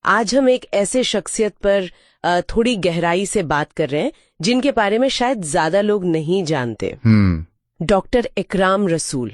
आज हम एक ऐसे शख्सियत पर थोड़ी गहराई से बात कर रहे हैं जिनके बारे में शायद ज्यादा लोग नहीं जानते। डॉक्टर इकराम रसूल।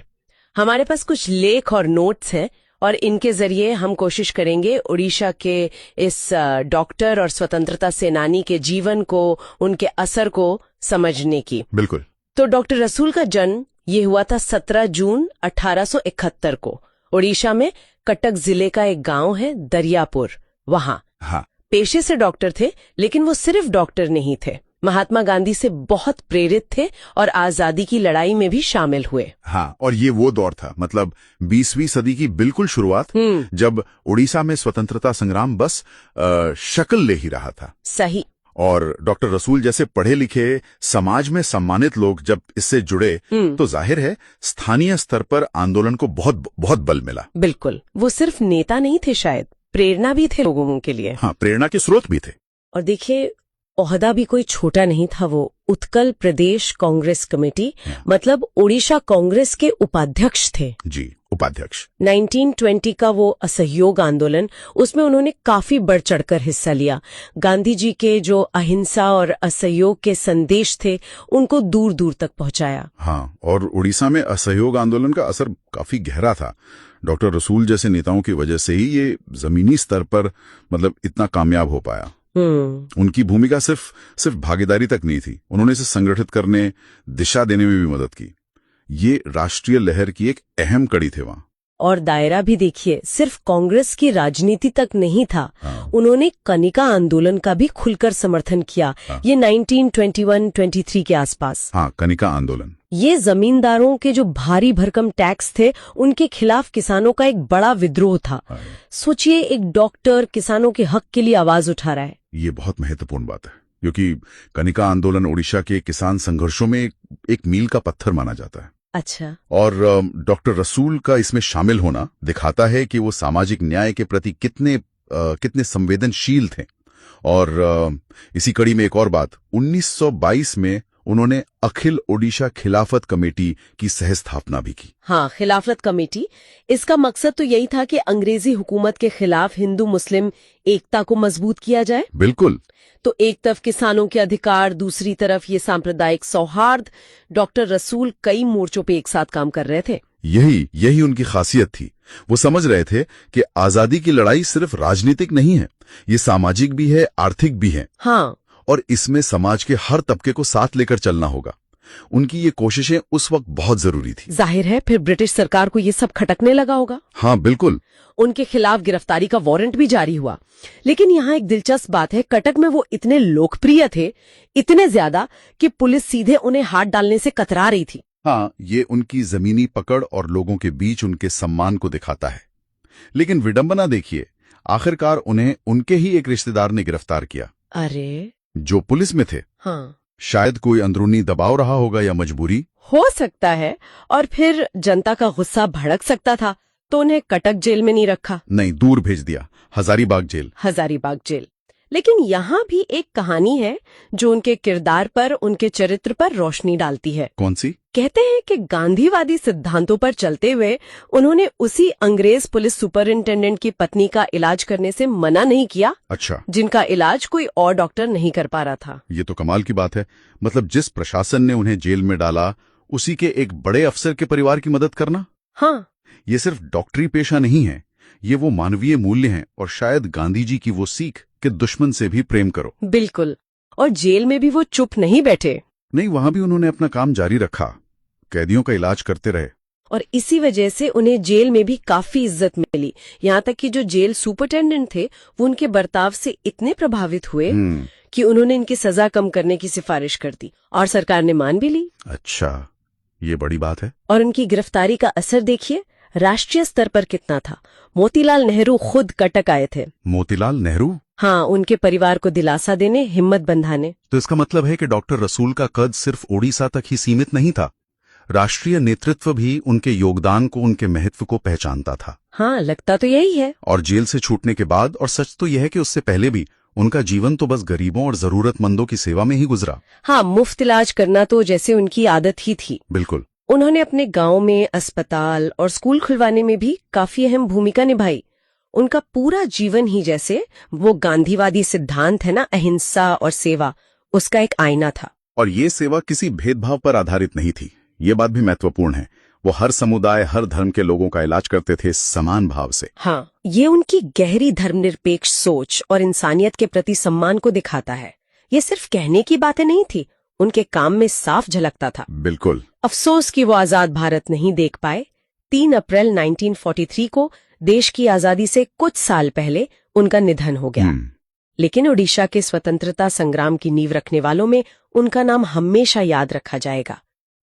हमारे पास कुछ लेख और नोट्स हैं और इनके जरिए हम कोशिश करेंगे उड़ीसा के इस डॉक्टर और स्वतंत्रता सेनानी के जीवन को, उनके असर को समझने की। बिल्कुल। तो डॉक्टर रसूल का जन्म ये हुआ था 17 जून 1871 को उड़ीसा में कटक जिले का एक गांव है दरियापुर, वहां। हाँ। पेशे से डॉक्टर थे, लेकिन वो सिर्फ डॉक्टर नहीं थे, महात्मा गांधी से बहुत प्रेरित थे और आजादी की लड़ाई में भी शामिल हुए। हाँ, और ये वो दौर था, मतलब 20वीं सदी की बिल्कुल शुरुआत, जब उड़ीसा में स्वतंत्रता संग्राम बस शक्ल ले ही रहा था। सही। और डॉक्टर रसूल जैसे पढ़े लिखे, समाज में सम्मानित लोग जब इससे जुड़े तो जाहिर है स्थानीय स्तर पर आंदोलन को बहुत बहुत बल मिला। बिल्कुल। वो सिर्फ नेता नहीं थे, शायद प्रेरणा भी थे लोगों के लिए। हाँ, प्रेरणा के स्रोत भी थे। और देखिए, ओहदा भी कोई छोटा नहीं था। वो उत्कल प्रदेश कांग्रेस कमेटी, मतलब उड़ीसा कांग्रेस के उपाध्यक्ष थे। जी, उपाध्यक्ष। 1920 का वो असहयोग आंदोलन, उसमें उन्होंने काफी बढ़ चढ़कर हिस्सा लिया। गांधी जी के जो अहिंसा और असहयोग के संदेश थे, उनको दूर दूर तक पहुंचाया। हाँ, और उड़ीसा में असहयोग आंदोलन का असर काफी गहरा था। डॉक्टर रसूल जैसे नेताओं की वजह से ही ये जमीनी स्तर पर मतलब इतना कामयाब हो पाया। उनकी भूमिका सिर्फ भागीदारी तक नहीं थी, उन्होंने इसे संगठित करने, दिशा देने में भी मदद की। ये राष्ट्रीय लहर की एक अहम कड़ी थे वहां। और दायरा भी देखिए, सिर्फ कांग्रेस की राजनीति तक नहीं था। उन्होंने कनिका आंदोलन का भी खुलकर समर्थन किया। ये 1921-23 के आसपास। हाँ, कनिका आंदोलन। ये जमींदारों के जो भारी भरकम टैक्स थे, उनके खिलाफ किसानों का एक बड़ा विद्रोह था। सोचिए, एक डॉक्टर किसानों के हक के लिए आवाज उठा रहा है। ये बहुत महत्वपूर्ण बात है, क्योंकि कनिका आंदोलन उड़ीसा के किसान संघर्षों में एक मील का पत्थर माना जाता है। अच्छा। और डॉक्टर रसूल का इसमें शामिल होना दिखाता है कि वो सामाजिक न्याय के प्रति कितने संवेदनशील थे। और इसी कड़ी में एक और बात, 1922 में उन्होंने अखिल ओडिशा खिलाफत कमेटी की सह स्थापना भी की। हाँ, खिलाफत कमेटी। इसका मकसद तो यही था कि अंग्रेजी हुकूमत के खिलाफ हिंदू मुस्लिम एकता को मजबूत किया जाए। बिल्कुल। तो एक तरफ किसानों के अधिकार, दूसरी तरफ ये सांप्रदायिक सौहार्द। डॉक्टर रसूल कई मोर्चों पे एक साथ काम कर रहे थे। यही उनकी खासियत थी। वो समझ रहे थे कि आजादी की लड़ाई सिर्फ राजनीतिक नहीं है, ये सामाजिक भी है, आर्थिक भी है। हाँ। और इसमें समाज के हर तबके को साथ लेकर चलना होगा। उनकी ये कोशिशें उस वक्त बहुत जरूरी थी। जाहिर है, फिर ब्रिटिश सरकार को ये सब खटकने लगा होगा। हाँ, बिल्कुल। उनके खिलाफ गिरफ्तारी का वारंट भी जारी हुआ। लेकिन यहाँ एक दिलचस्प बात है, कटक में वो इतने लोकप्रिय थे, इतने ज्यादा कि पुलिस सीधे उन्हें हाथ डालने से कतरा रही थी। हाँ, ये उनकी जमीनी पकड़ और लोगों के बीच उनके सम्मान को दिखाता है। लेकिन विडंबना देखिए, आखिरकार उन्हें उनके ही एक रिश्तेदार ने गिरफ्तार किया। अरे, जो पुलिस में थे। हाँ। शायद कोई अंदरूनी दबाव रहा होगा या मजबूरी हो सकता है। और फिर जनता का गुस्सा भड़क सकता था, तो उन्हें कटक जेल में नहीं रखा। नहीं, दूर भेज दिया, हजारीबाग जेल। लेकिन यहाँ भी एक कहानी है जो उनके किरदार पर, उनके चरित्र पर रोशनी डालती है। कौन सी? कहते हैं कि गांधीवादी सिद्धांतों पर चलते हुए उन्होंने उसी अंग्रेज पुलिस सुपरिंटेंडेंट की पत्नी का इलाज करने से मना नहीं किया। अच्छा। जिनका इलाज कोई और डॉक्टर नहीं कर पा रहा था। ये तो कमाल की बात है। मतलब जिस प्रशासन ने उन्हें जेल में डाला, उसी के एक बड़े अफसर के परिवार की मदद करना। हाँ। ये सिर्फ डॉक्टरी पेशा नहीं है, ये वो मानवीय मूल्य हैं और शायद गांधी जी की वो सीख कि दुश्मन से भी प्रेम करो। बिल्कुल। और जेल में भी वो चुप नहीं बैठे। नहीं, वहां भी उन्होंने अपना काम जारी रखा, कैदियों का इलाज करते रहे। और इसी वजह से उन्हें जेल में भी काफी इज्जत मिली। यहाँ तक कि जो जेल सुपरिटेंडेंट थे, वो उनके बर्ताव से इतने प्रभावित हुए कि उन्होंने इनकी सजा कम करने की सिफारिश कर दी और सरकार ने मान भी ली। अच्छा, ये बड़ी बात है। और उनकी गिरफ्तारी का असर देखिए राष्ट्रीय स्तर पर कितना था। मोतीलाल नेहरू खुद कटक आए थे। मोतीलाल नेहरू? हाँ, उनके परिवार को दिलासा देने, हिम्मत बंधाने। तो इसका मतलब है कि डॉक्टर रसूल का कद सिर्फ ओडिशा तक ही सीमित नहीं था, राष्ट्रीय नेतृत्व भी उनके योगदान को, उनके महत्व को पहचानता था। हाँ, लगता तो यही है। और जेल से छूटने के बाद, और सच तो यह है कि उससे पहले भी, उनका जीवन तो बस गरीबों और जरूरतमंदों की सेवा में ही गुजरा। हाँ, मुफ्त इलाज करना तो जैसे उनकी आदत ही थी। बिल्कुल। उन्होंने अपने गांव में अस्पताल और स्कूल खुलवाने में भी काफी अहम भूमिका निभाई। उनका पूरा जीवन ही जैसे वो गांधीवादी सिद्धांत है ना, अहिंसा और सेवा, उसका एक आईना था। और ये सेवा किसी भेदभाव पर आधारित नहीं थी, ये बात भी महत्वपूर्ण है। वो हर समुदाय, हर धर्म के लोगों का इलाज करते थे समान भाव से। हाँ, ये उनकी गहरी धर्मनिरपेक्ष सोच और इंसानियत के प्रति सम्मान को दिखाता है। ये सिर्फ कहने की बातें नहीं थी, उनके काम में साफ झलकता था। बिल्कुल। अफसोस कि वो आजाद भारत नहीं देख पाए। 3 अप्रैल 1943 को देश की आजादी से कुछ साल पहले उनका निधन हो गया। लेकिन ओडिशा के स्वतंत्रता संग्राम की नींव रखने वालों में उनका नाम हमेशा याद रखा जाएगा।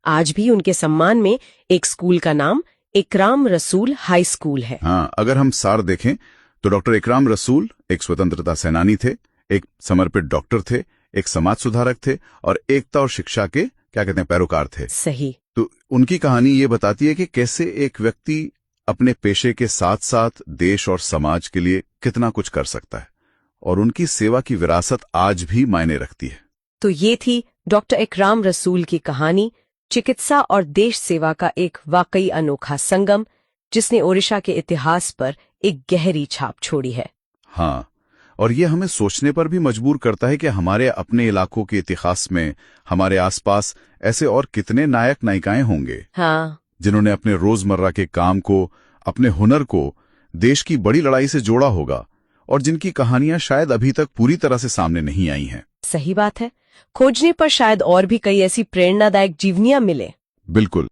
आज भी उनके सम्मान में एक स्कूल का नाम इकराम रसूल हाई स्कूल है। हाँ, अगर हम सार देखें तो डॉक्टर इकराम रसूल एक स्वतंत्रता सेनानी थे, एक समर्पित डॉक्टर थे, एक समाज सुधारक थे और एकता और शिक्षा के क्या कहते हैं पैरोकार थे। सही। तो उनकी कहानी ये बताती है कि कैसे एक व्यक्ति अपने पेशे के साथ साथ देश और समाज के लिए कितना कुछ कर सकता है, और उनकी सेवा की विरासत आज भी मायने रखती है। तो ये थी डॉक्टर इकराम रसूल की कहानी, चिकित्सा और देश सेवा का एक वाकई अनोखा संगम, जिसने ओडिशा के इतिहास पर एक गहरी छाप छोड़ी है। हाँ, और ये हमें सोचने पर भी मजबूर करता है कि हमारे अपने इलाकों के इतिहास में हमारे आसपास ऐसे और कितने नायक नायिकाएं होंगे। हाँ, जिन्होंने अपने रोजमर्रा के काम को, अपने हुनर को देश की बड़ी लड़ाई से जोड़ा होगा, और जिनकी कहानियां शायद अभी तक पूरी तरह से सामने नहीं आई हैं। सही बात है। खोजने पर शायद और भी कई ऐसी प्रेरणादायक जीवनियां मिले। बिल्कुल।